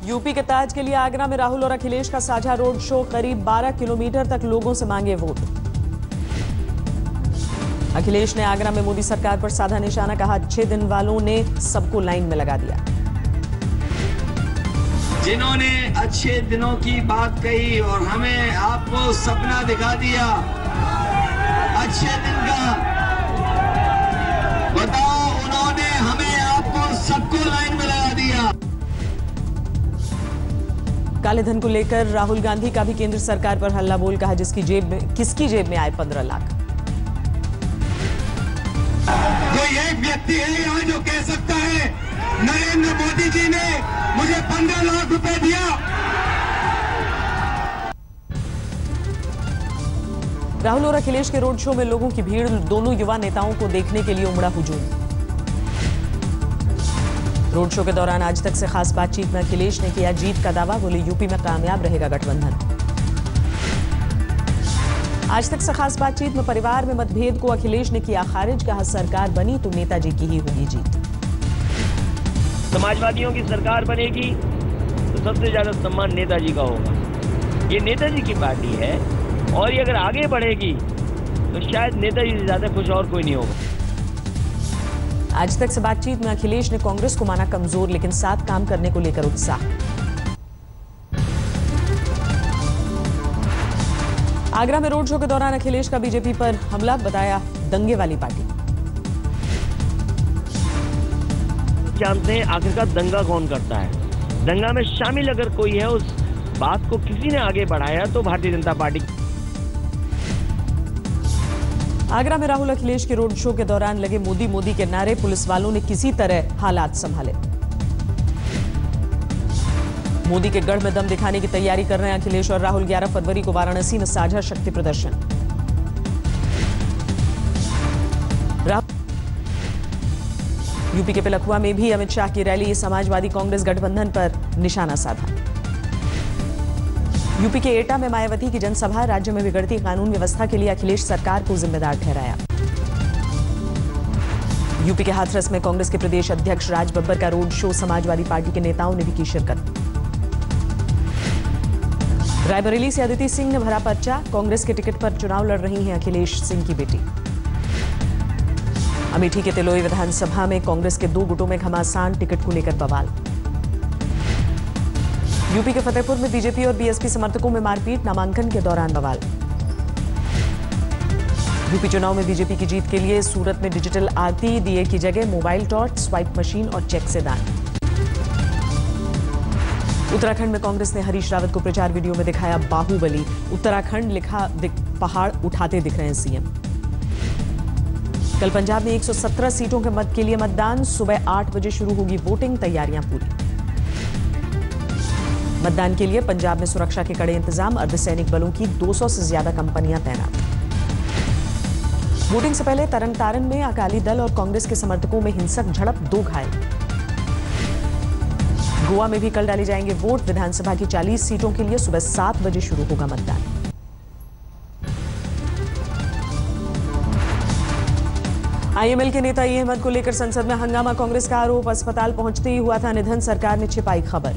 UP के ताज के लिए आगरा में राहुल और अखिलेश का साझा रोड शो, करीब 12 किलोमीटर तक लोगों से मांगे वोट। अखिलेश ने आगरा में मोदी सरकार पर साधा निशाना, कहा अच्छे दिन वालों ने सबको लाइन में लगा दिया। जिन्होंने अच्छे दिनों की बात कही और हमें आपको सपना दिखा दिया अच्छे दिन का, बताओ उन्होंने हमें आपको सबको लाइन में लगा दिया। काले धन को लेकर राहुल गांधी का भी केंद्र सरकार पर हल्ला बोल, कहा किसकी जेब में आए 15 लाख। कोई एक व्यक्ति है यहाँ जो कह सकता है नरेंद्र मोदी जी ने मुझे 15 लाख रुपए दिया। राहुल और अखिलेश के रोड शो में लोगों की भीड़, दोनों युवा नेताओं को देखने के लिए उमड़ा हुजूम। रोड शो के दौरान आज तक से खास बातचीत में अखिलेश ने किया जीत का दावा, बोले यूपी में कामयाब रहेगा गठबंधन। आज तक से खास बातचीत में परिवार में मतभेद को अखिलेश ने किया खारिज, कहा सरकार बनी तो नेताजी की ही होगी जीत। समाजवादियों की सरकार बनेगी तो सबसे ज्यादा सम्मान नेताजी का होगा। ये नेताजी की पार्टी है और ये अगर आगे बढ़ेगी तो शायद नेताजी से ज्यादा खुश और कोई नहीं होगा। आज तक से बातचीत में अखिलेश ने कांग्रेस को माना कमजोर, लेकिन साथ काम करने को लेकर उत्साह। आगरा में रोड शो के दौरान अखिलेश का बीजेपी पर हमला, बताया दंगे वाली पार्टी। जानते हैं आखिरकार दंगा कौन करता है। दंगा में शामिल अगर कोई है, उस बात को किसी ने आगे बढ़ाया तो भारतीय जनता पार्टी। आगरा में राहुल अखिलेश के रोड शो के दौरान लगे मोदी मोदी के नारे, पुलिस वालों ने किसी तरह हालात संभाले। मोदी के गढ़ में दम दिखाने की तैयारी कर रहे हैं अखिलेश और राहुल। 11 फरवरी को वाराणसी में साझा शक्ति प्रदर्शन। यूपी के पिलखुआ में भी अमित शाह की रैली, समाजवादी कांग्रेस गठबंधन पर निशाना साधा। यूपी के एटा में मायावती की जनसभा, राज्य में बिगड़ती कानून व्यवस्था के लिए अखिलेश सरकार को जिम्मेदार ठहराया। यूपी के हाथरस में कांग्रेस के प्रदेश अध्यक्ष राज बब्बर का रोड शो, समाजवादी पार्टी के नेताओं ने भी की शिरकत। रायबरेली से अदिति सिंह ने भरा पर्चा, कांग्रेस के टिकट पर चुनाव लड़ रही हैं अखिलेश सिंह की बेटी। अमेठी के तिलोई विधानसभा में कांग्रेस के 2 गुटों में घमासान, टिकट को लेकर बवाल। यूपी के फतेहपुर में बीजेपी और बीएसपी समर्थकों में मारपीट, नामांकन के दौरान बवाल। यूपी चुनाव में बीजेपी की जीत के लिए सूरत में डिजिटल आरती, दिए की जगह मोबाइल टॉर्च, स्वाइप मशीन और चेक से दान। उत्तराखंड में कांग्रेस ने हरीश रावत को प्रचार वीडियो में दिखाया बाहुबली, उत्तराखंड लिखा पहाड़ उठाते दिख रहे हैं सीएम। कल पंजाब में 117 सीटों के लिए मतदान, सुबह 8 बजे शुरू होगी वोटिंग, तैयारियां पूरी। मतदान के लिए पंजाब में सुरक्षा के कड़े इंतजाम, अर्धसैनिक बलों की 200 से ज्यादा कंपनियां तैनात। वोटिंग से पहले तरनतारन में अकाली दल और कांग्रेस के समर्थकों में हिंसक झड़प, 2 घायल। गोवा में भी कल डाले जाएंगे वोट, विधानसभा की 40 सीटों के लिए सुबह 7 बजे शुरू होगा मतदान। आईएमएल के नेता ई अहमद को लेकर संसद में हंगामा, कांग्रेस का आरोप अस्पताल पहुंचते ही हुआ था निधन, सरकार ने छिपाई खबर।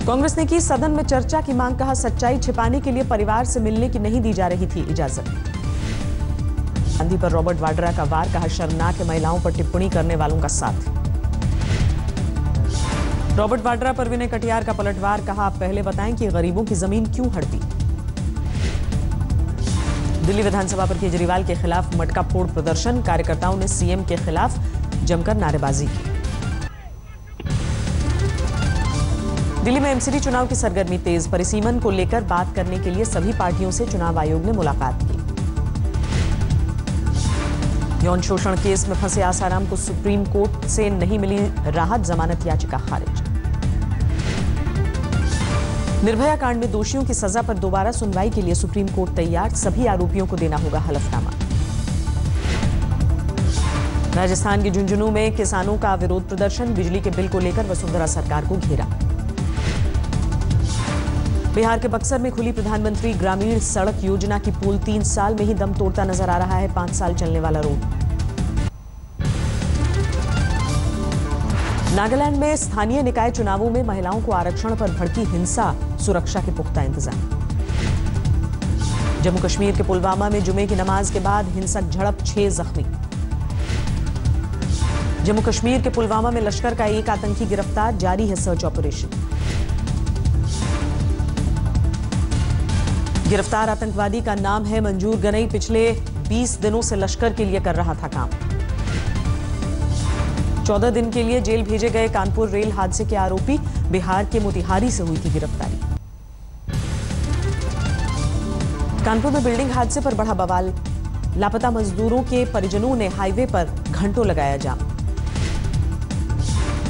कांग्रेस ने की सदन में चर्चा की मांग, कहा सच्चाई छिपाने के लिए परिवार से मिलने की नहीं दी जा रही थी इजाजत। गांधी पर रॉबर्ट वाड्रा का वार, कहा शर्मनाक है महिलाओं पर टिप्पणी करने वालों का साथ। रॉबर्ट वाड्रा पर विनय कटियार का पलटवार, कहा आप पहले बताएं कि गरीबों की जमीन क्यों हड़पी। दिल्ली विधानसभा पर केजरीवाल के खिलाफ मटका फोड़ प्रदर्शन, कार्यकर्ताओं ने सीएम के खिलाफ जमकर नारेबाजी की। दिल्ली में एमसीडी चुनाव की सरगर्मी तेज, परिसीमन को लेकर बात करने के लिए सभी पार्टियों से चुनाव आयोग ने मुलाकात की। यौन शोषण केस में फंसे आसाराम को सुप्रीम कोर्ट से नहीं मिली राहत, जमानत याचिका खारिज। निर्भया कांड में दोषियों की सजा पर दोबारा सुनवाई के लिए सुप्रीम कोर्ट तैयार, सभी आरोपियों को देना होगा हलफनामा। राजस्थान के झुंझुनू में किसानों का विरोध प्रदर्शन, बिजली के बिल को लेकर वसुंधरा सरकार को घेरा। बिहार के बक्सर में खुली प्रधानमंत्री ग्रामीण सड़क योजना की पुल, 3 साल में ही दम तोड़ता नजर आ रहा है 5 साल चलने वाला रोड। नागालैंड में स्थानीय निकाय चुनावों में महिलाओं को आरक्षण पर भड़की हिंसा, सुरक्षा के पुख्ता इंतजाम। जम्मू कश्मीर के पुलवामा में जुमे की नमाज के बाद हिंसक झड़प, 6 जख्मी। जम्मू कश्मीर के पुलवामा में लश्कर का एक आतंकी गिरफ्तार, जारी है सर्च ऑपरेशन। गिरफ्तार आतंकवादी का नाम है मंजूर गनई, पिछले 20 दिनों से लश्कर के लिए कर रहा था काम। 14 दिन के लिए जेल भेजे गए कानपुर रेल हादसे के आरोपी, बिहार के मोतिहारी से हुई थी गिरफ्तारी। कानपुर में बिल्डिंग हादसे पर बढ़ा बवाल, लापता मजदूरों के परिजनों ने हाईवे पर घंटों लगाया जाम।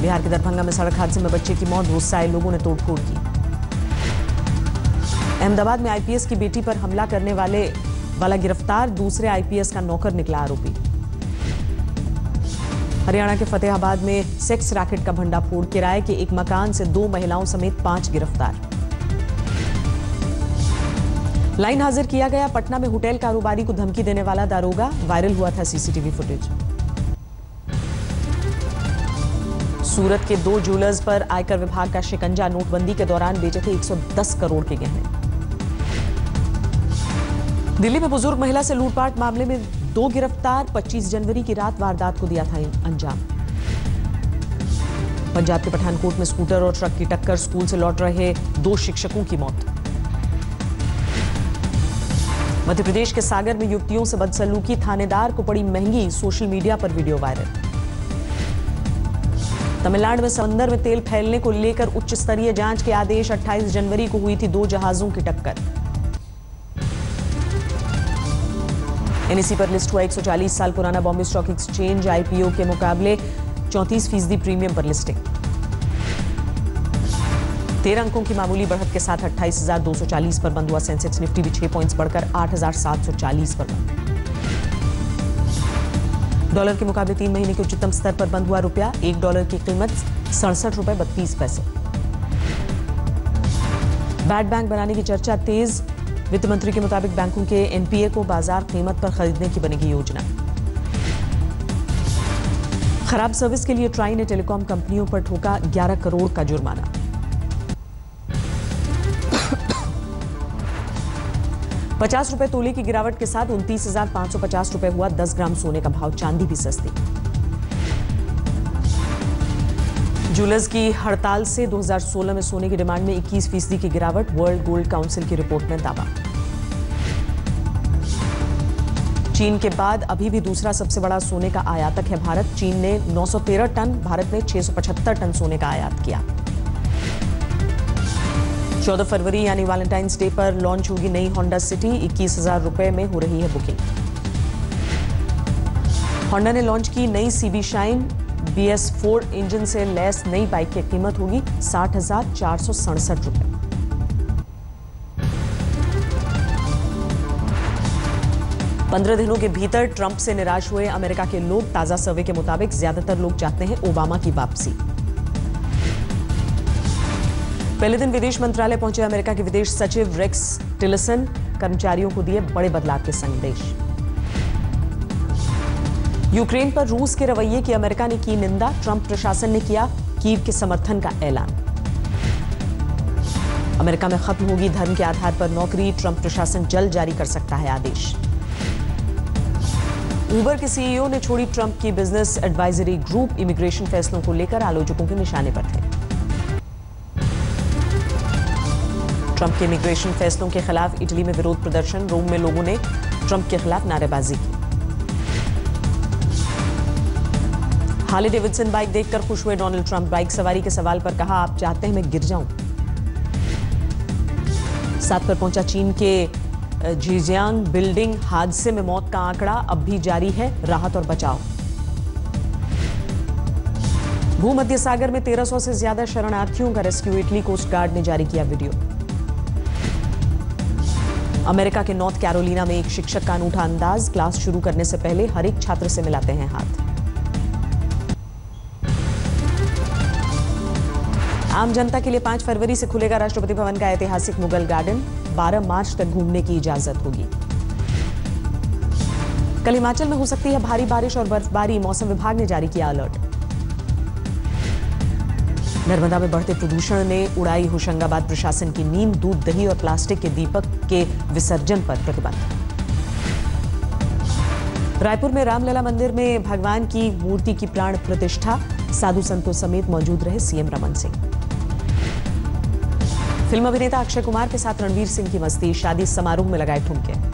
बिहार के दरभंगा में सड़क हादसे में बच्चे की मौत, गुस्सा आए लोगों ने तोड़फोड़ की। अहमदाबाद में आईपीएस की बेटी पर हमला करने वाला गिरफ्तार, दूसरे आईपीएस का नौकर निकला आरोपी। हरियाणा के फतेहाबाद में सेक्स रैकेट का भंडाफोड़, किराए के एक मकान से 2 महिलाओं समेत 5 गिरफ्तार। लाइन हाजिर किया गया, पटना में होटल कारोबारी को धमकी देने वाला दारोगा, वायरल हुआ था सीसीटीवी फुटेज। सूरत के 2 ज्वेलर्स पर आयकर विभाग का शिकंजा, नोटबंदी के दौरान बेचे थे 110 करोड़ के गहने। दिल्ली में बुजुर्ग महिला से लूटपाट मामले में 2 गिरफ्तार, 25 जनवरी की रात वारदात को दिया था अंजाम। पंजाब के पठानकोट में स्कूटर और ट्रक की टक्कर, स्कूल से लौट रहे 2 शिक्षकों की मौत। मध्य प्रदेश के सागर में युवतियों से बदसलूकी, थानेदार को पड़ी महंगी, सोशल मीडिया पर वीडियो वायरल। तमिलनाडु में समंदर में तेल फैलने को लेकर उच्च स्तरीय जांच के आदेश, 28 जनवरी को हुई थी 2 जहाजों की टक्कर। एनएसई पर लिस्ट हुआ 140 साल पुराना बॉम्बे स्टॉक एक्सचेंज, आईपीओ के मुकाबले 34% प्रीमियम पर लिस्टिंग। 13 अंकों की मामूली बढ़त के साथ 28,240 पर बंद हुआ सेंसेक्स, निफ्टी भी 6 पॉइंट्स बढ़कर 8,740 पर बंद। डॉलर के मुकाबले 3 महीने के उच्चतम स्तर पर बंद हुआ रुपया, $1 की कीमत 67 रुपए 32 पैसे। बैड बैंक बनाने की चर्चा तेज, वित्त मंत्री के मुताबिक बैंकों के एनपीए को बाजार कीमत पर खरीदने की बनेगी योजना। खराब सर्विस के लिए ट्राई ने टेलीकॉम कंपनियों पर ठोका 11 करोड़ का जुर्माना। ₹50 तोले की गिरावट के साथ 29,550 रुपए हुआ 10 ग्राम सोने का भाव, चांदी भी सस्ती। ज्वेलर्स की हड़ताल से 2016 में सोने की डिमांड में 21% की गिरावट, वर्ल्ड गोल्ड काउंसिल की रिपोर्ट में दावा। चीन के बाद अभी भी दूसरा सबसे बड़ा सोने का आयातक है भारत। चीन ने 913 टन, भारत ने 675 टन सोने का आयात किया। 14 फरवरी यानी वैलेंटाइंस डे पर लॉन्च होगी नई होंडा सिटी, 21,000 रुपए में हो रही है बुकिंग। होंडा ने लॉन्च की नई सीबी शाइन, BS4 इंजन से लैस नई बाइक की कीमत होगी 60,467 रुपए। पंद्रह दिनों के भीतर ट्रंप से निराश हुए अमेरिका के लोग, ताजा सर्वे के मुताबिक ज्यादातर लोग चाहते हैं ओबामा की वापसी। पहले दिन विदेश मंत्रालय पहुंचे अमेरिका के विदेश सचिव रेक्स टिलरसन, कर्मचारियों को दिए बड़े बदलाव के संदेश। यूक्रेन पर रूस के रवैये की अमेरिका ने की निंदा, ट्रंप प्रशासन ने किया कीव के समर्थन का ऐलान। अमेरिका में खत्म होगी धर्म के आधार पर नौकरी, ट्रंप प्रशासन जल्द जारी कर सकता है आदेश। उबर के सीईओ ने छोड़ी ट्रंप की बिजनेस एडवाइजरी ग्रुप, इमिग्रेशन फैसलों को लेकर आलोचकों के निशाने पर थे। ट्रंप के इमिग्रेशन फैसलों के खिलाफ इटली में विरोध प्रदर्शन, रोम में लोगों ने ट्रंप के खिलाफ नारेबाजी की। हार्ले डेविडसन बाइक देखकर खुश हुए डोनाल्ड ट्रंप, बाइक सवारी के सवाल पर कहा, आप चाहते हैं मैं गिर जाऊं। 7 पर पहुंचा चीन के झिंजियांग बिल्डिंग हादसे में मौत का आंकड़ा अब भी जारी है, राहत और बचाव। भूमध्य सागर में 1300 से ज्यादा शरणार्थियों का रेस्क्यू, इटली कोस्ट गार्ड ने जारी किया वीडियो। अमेरिका के नॉर्थ कैरोलिना में एक शिक्षक का अनूठा अंदाज, क्लास शुरू करने से पहले हर एक छात्र से मिलाते हैं हाथ। आम जनता के लिए 5 फरवरी से खुलेगा राष्ट्रपति भवन का ऐतिहासिक मुगल गार्डन, 12 मार्च तक घूमने की इजाजत होगी। कल हिमाचल में हो सकती है भारी बारिश और बर्फबारी, मौसम विभाग ने जारी किया अलर्ट। नर्मदा में बढ़ते प्रदूषण ने उड़ाई होशंगाबाद प्रशासन की नींद। दूध, दही और प्लास्टिक के दीपक के विसर्जन पर प्रतिबंध। रायपुर में रामलला मंदिर में भगवान की मूर्ति की प्राण प्रतिष्ठा। साधु संतों समेत मौजूद रहे सीएम रमन सिंह। फिल्म अभिनेता अक्षय कुमार के साथ रणवीर सिंह की मस्ती। शादी समारोह में लगाए ठुमके।